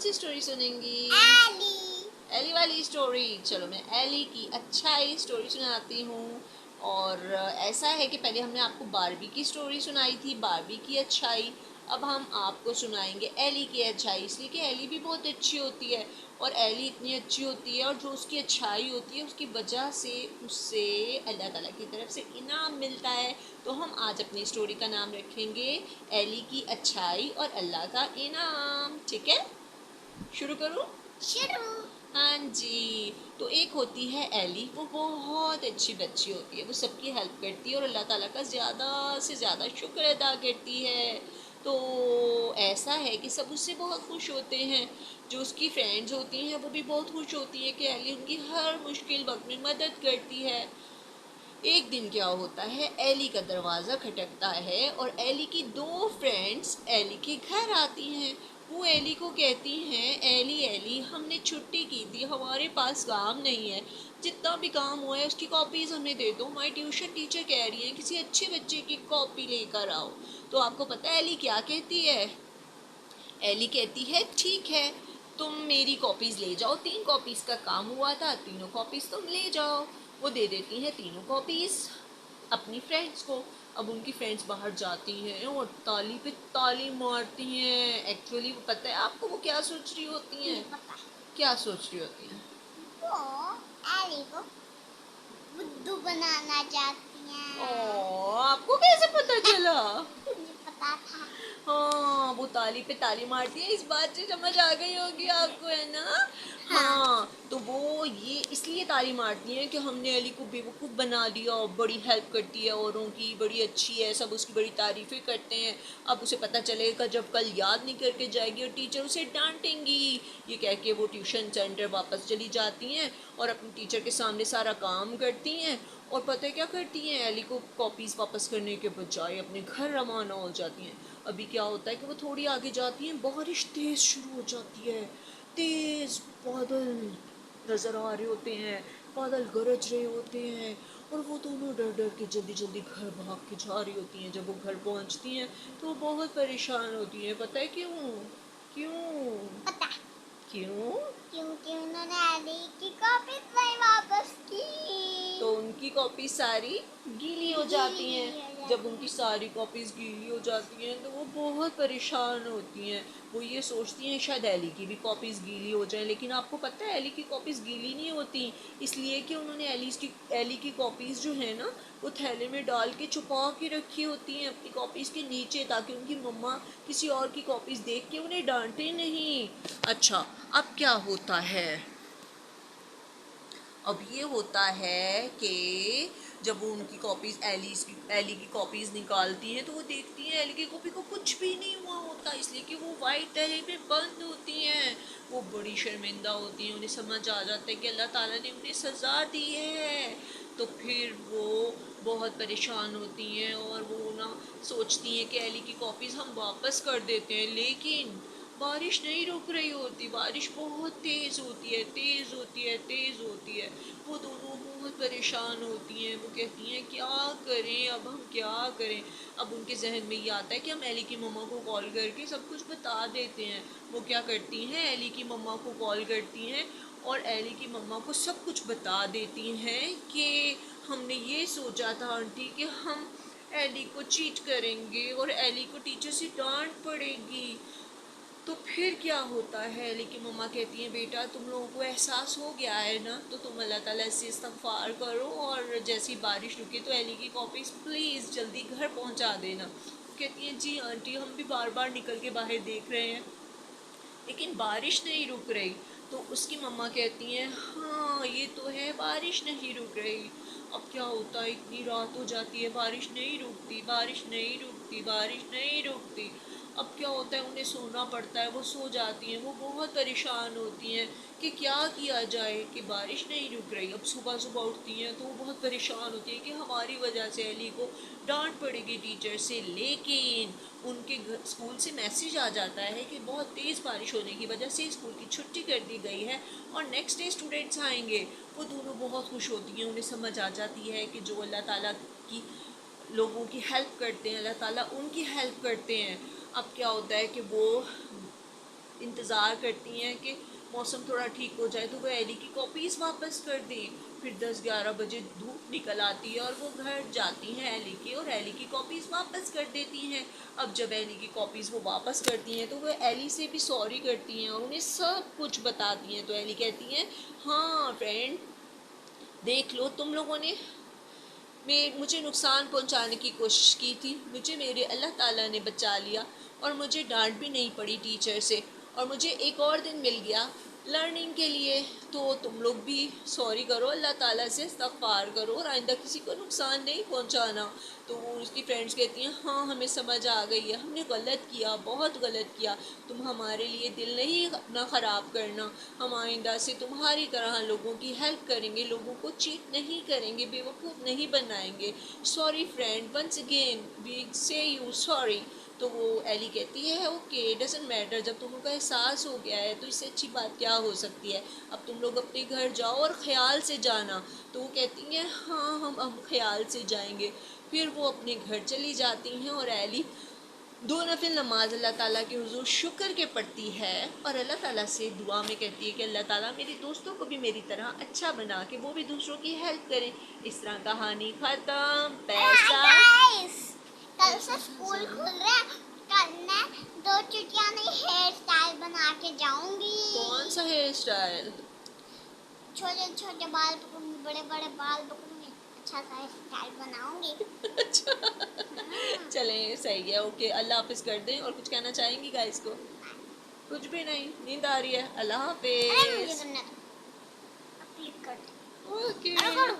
सी story सुनेंगी? Eli. Eli वाली story. चलो मैं एली की अच्छाई स्टोरी सुनाती हूँ। और ऐसा है कि पहले हमने आपको बारबी की स्टोरी सुनाई थी, बारबी की अच्छाई। अब हम आपको सुनाएंगे एली की अच्छाई, इसलिए कि एली भी बहुत अच्छी होती है। और एली इतनी अच्छी होती है और जो उसकी अच्छाई होती है उसकी वजह से उससे अल्लाह ताला की तरफ से इनाम मिलता है। तो हम आज अपनी स्टोरी का नाम रखेंगे एली की अच्छाई और अल्लाह का इनाम। ठीक है, शुरू करूँ? शुरू। हाँ जी। तो एक होती है एली, वो बहुत अच्छी बच्ची होती है, वो सबकी हेल्प करती है और अल्लाह ताला का ज़्यादा से ज़्यादा शुक्र अदा करती है। तो ऐसा है कि सब उससे बहुत खुश होते हैं। जो उसकी फ्रेंड्स होती हैं वो भी बहुत खुश होती हैं कि एली उनकी हर मुश्किल वक्त में मदद करती है। एक दिन क्या होता है, एली का दरवाज़ा खटकता है और एली की दो फ्रेंड्स एली के घर आती हैं। वो एली को कहती हैं, एली एली हमने छुट्टी की थी, हमारे पास काम नहीं है, जितना भी काम हुआ है उसकी कॉपीज़ हमें दे दो, हमारी ट्यूशन टीचर कह रही है किसी अच्छे बच्चे की कॉपी लेकर आओ। तो आपको पता है एली क्या कहती है? एली कहती है ठीक है, तुम मेरी कॉपीज़ ले जाओ, 3 कॉपीज़ का काम हुआ था, तीनों कॉपीज़ तुम ले जाओ। वो दे देती हैं तीनों कॉपीज़ अपनी फ्रेंड्स को। अब उनकी फ्रेंड्स बाहर जाती हैं और ताली पे ताली मारती हैं। एक्चुअली वो पता है आपको वो क्या सोच रही होती नहीं हैं? पता। क्या सोच रही होती हैं? वो एली को बुद्धू बनाना चाहती ओ, हैं। आपको कैसे पता चला? मुझे पता था। हाँ, वो ताली पे ताली मारती है, इस बात से समझ आ गई होगी आपको, है ना? हाँ। हाँ, तो वो ये इसलिए ताली मारती हैं कि हमने एली को बेवकूफ़ बना दिया और बड़ी हेल्प करती है औरों की, बड़ी अच्छी है, सब उसकी बड़ी तारीफ़ें करते हैं। अब उसे पता चलेगा जब कल याद नहीं करके जाएगी और टीचर उसे डांटेंगी। ये कह के वो ट्यूशन सेंटर वापस चली जाती हैं और अपनी टीचर के सामने सारा काम करती हैं। और पता है क्या करती हैं, एली को कॉपीज़ वापस करने के बजाय अपने घर रवाना हो जाती हैं। अभी क्या होता है कि वो थोड़ी आगे जाती हैं, बारिश तेज़ शुरू हो जाती है। तेज़ बादल नज़र आ रहे होते हैं, बादल गरज रहे होते हैं और वो दोनों डर डर के जल्दी जल्दी घर भाग के जा रही होती हैं। जब वो घर पहुंचती हैं तो वो बहुत परेशान होती हैं। पता है क्यों? क्यों? पता। क्यों? क्योंकि उन्होंने एली की कॉपी नहीं वापस की। तो उनकी कॉपी सारी गीली हो जाती गीली हैं। हो जब जाती उनकी है। सारी कॉपीज़ गीली हो जाती हैं तो वो बहुत परेशान होती हैं। वो ये सोचती हैं शायद एली की भी कॉपीज़ गीली हो जाएं, लेकिन आपको पता है एली की कॉपीज़ गीली नहीं होती। इसलिए कि उन्होंने एली की कॉपीज़ जो है ना, वो थैले में डाल के छुपा के रखी होती हैं अपनी कॉपीज़ के नीचे, ताकि उनकी मम्मा किसी और की कॉपीज़ देख के उन्हें डांटे नहीं। अच्छा, अब क्या होता है? अब ये होता है कि जब वो उनकी कॉपीज़ एली की कॉपीज़ निकालती हैं तो वो देखती हैं एली की कॉपी को कुछ भी नहीं हुआ होता, इसलिए कि वो वाइट डायरी में बंद होती हैं। वो बड़ी शर्मिंदा होती हैं, उन्हें समझ आ जाता है कि अल्लाह ताला ने उन्हें सज़ा दी है। तो फिर वो बहुत परेशान होती हैं और वो ना सोचती हैं कि एली की कॉपीज़ हम वापस कर देते हैं, लेकिन बारिश नहीं रुक रही होती, बारिश बहुत तेज़ होती है, तेज़ होती है, तेज़ होती है। वो दोनों बहुत परेशान होती हैं। वो कहती हैं क्या करें, अब हम क्या करें? अब उनके जहन में ये आता है कि हम एली की मम्मा को कॉल करके सब कुछ बता देते हैं। वो क्या करती हैं, एली की मम्मा को कॉल करती हैं और एली की मम्मा को सब कुछ बता देती हैं कि हमने ये सोचा था आंटी कि हम एली को चीट करेंगे और एली को टीचर से डांट पड़ेगी। तो फिर क्या होता है, लेकिन मम्मा कहती हैं बेटा तुम लोगों को एहसास हो गया है ना, तो तुम अल्लाह ताला से इस्तग़फ़ार करो और जैसी बारिश रुके तो एली की कॉपीज़ प्लीज़ जल्दी घर पहुंचा देना। कहती हैं जी आंटी हम भी बार बार निकल के बाहर देख रहे हैं लेकिन बारिश नहीं रुक रही। तो उसकी मम्मा कहती हैं हाँ ये तो है, बारिश नहीं रुक रही। अब क्या होता है, इतनी रात हो जाती है, बारिश नहीं रुकती, बारिश नहीं रुकती, बारिश नहीं रुकती। अब क्या होता है, उन्हें सोना पड़ता है, वो सो जाती हैं। वो बहुत परेशान होती हैं कि क्या किया जाए कि बारिश नहीं रुक रही। अब सुबह सुबह उठती हैं तो वो बहुत परेशान होती हैं कि हमारी वजह से एली को डांट पड़ेगी टीचर से, लेकिन उनके स्कूल से मैसेज आ जाता है कि बहुत तेज़ बारिश होने की वजह से स्कूल की छुट्टी कर दी गई है और नेक्स्ट डे स्टूडेंट्स आएंगे। वो दोनों बहुत खुश होती हैं, उन्हें समझ आ जाती है कि जो अल्लाह ताला की लोगों की हेल्प करते हैं अल्लाह ताला उनकी हेल्प करते हैं। अब क्या होता है कि वो इंतज़ार करती हैं कि मौसम थोड़ा ठीक हो जाए तो वो एली की कॉपीज़ वापस कर दें। फिर 10-11 बजे धूप निकल आती है और वो घर जाती हैं एली की, और एली की कॉपीज़ वापस कर देती हैं। अब जब एली की कॉपीज़ वो वापस करती हैं तो वो एली से भी सॉरी करती हैं और उन्हें सब कुछ बताती हैं। तो एली कहती हैं, हाँ फ्रेंड, देख लो तुम लोगों ने मुझे नुकसान पहुंचाने की कोशिश की थी, मुझे मेरे अल्लाह ताला ने बचा लिया और मुझे डांट भी नहीं पड़ी टीचर से, और मुझे एक और दिन मिल गया लर्निंग के लिए। तो तुम लोग भी सॉरी करो, अल्लाह ताला से इस्तग़फ़ार करो और आइंदा किसी को नुकसान नहीं पहुंचाना। तो वो उसकी फ्रेंड्स कहती हैं, हाँ हमें समझ आ गई है, हमने गलत किया, बहुत गलत किया, तुम हमारे लिए दिल नहीं अपना ख़राब करना, हम आइंदा से तुम्हारी तरह लोगों की हेल्प करेंगे, लोगों को चीट नहीं करेंगे, बेवकूफ़ नहीं बनाएंगे। Sorry friend, once again we say you sorry. तो वो एली कहती है, ओके डजेंट मैटर, जब तुम लोग का एहसास हो गया है तो इससे अच्छी बात क्या हो सकती है, अब तुम लोग अपने घर जाओ और ख्याल से जाना। तो वो कहती हैं, हाँ हम ख्याल से जाएंगे। फिर वो अपने घर चली जाती हैं और एली 2 नफिल नमाज अल्लाह ताला के हुजूर शुक्र के पढ़ती है और अल्लाह ताला से दुआ में कहती है कि अल्लाह ताला मेरे दोस्तों को भी मेरी तरह अच्छा बना के वो भी दूसरों की हेल्प करें। इस तरह कहानी ख़त्म। हाय पैसा गाइस, कल से स्कूल खुल रहा है। कल मैं 2 चुटिया नई हेयर स्टाइल बना के जाऊंगी। कौन सा हेयर स्टाइल? छोटे छोटे बाल पकड़ूंगी, बड़े बड़े बाल पकड़ूंगी, अच्छा सा हेयर स्टाइल बनाऊंगी। चलें सही है, ओके, अल्लाह हाफिज़ कर दें। और कुछ कहना चाहेंगी गाइस को? कुछ भी नहीं, नींद आ रही है। अल्लाह अरे मुझे हाफिज़। करना था, क्लिक कर दे। ओके। अरे कर